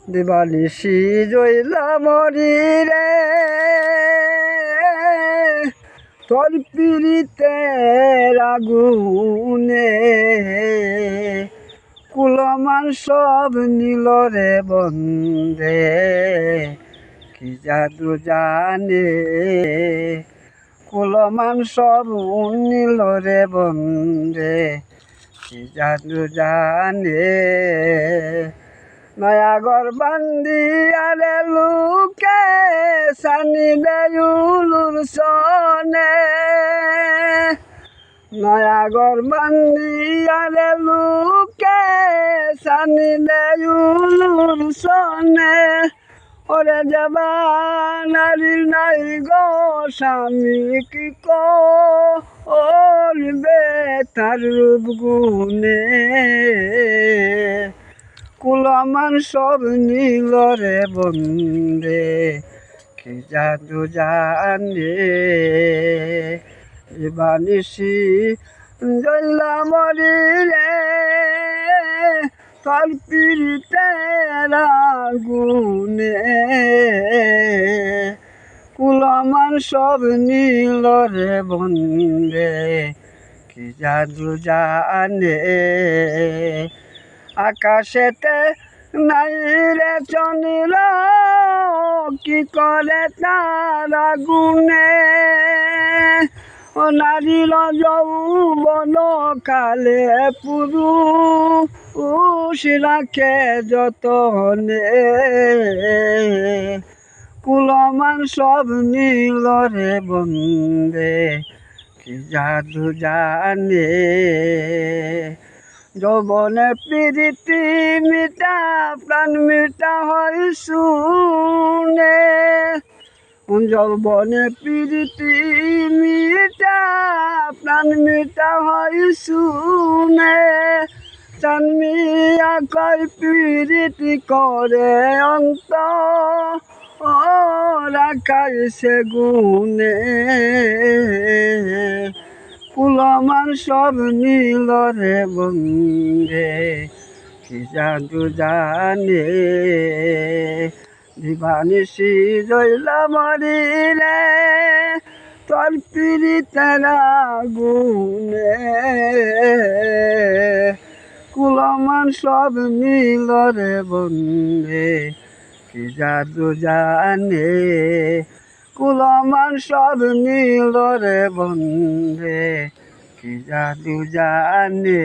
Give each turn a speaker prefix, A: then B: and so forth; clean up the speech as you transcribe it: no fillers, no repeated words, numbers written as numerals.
A: দিবানিশি জইলা মরি রে তোর পীড়িতের আগুনে কুলমান সব নীল রে বন্দে কি জাদু জানে কুলমান সব নীল রে বন্দে কি জাদু জানে নয়াগর বান্দি আরে লুকে সানি দেউলুর সনে নয়াগর বান্দি আরে লুকে সানি দেউলুর সনে ওরে জবানারি নাই গো স্বামী কি করবে তার রূপ গুণে কুলমান সব নীল রে বন্দে কি জাদু জানে দিবানিশি জইলা মরি রে তোর পীড়িতের আগুনে কুলমান সব নীল রে বন্দে কি জাদু জানে আকাশেতে নাই রে চন্দ্র কি করে তারা গুনে ও নারীর যৌবন কালে পুরুষ রাখে যতনে কুলমান সব নীল রে বন্দে কি জাদু জানে যৌবনে প্রীতি মিটা প্রাণ মিটা হয় শুনে যৌবনে প্রীতি মিটা প্রাণ মিটা হয় শুনে চানমিয়া কয় প্রীতি করে অন্ত রাখাই সে গুণে কুলমান সব নীল রে বন্দে কি জাদু জানে দিবানিশি জইলা মরি রে তোর পীড়িতের আগুনে কুলমান সব নীল রে বন্দে কি জাদু জানে কুলমান সব নীল রে বন্দে কি জাদু জানে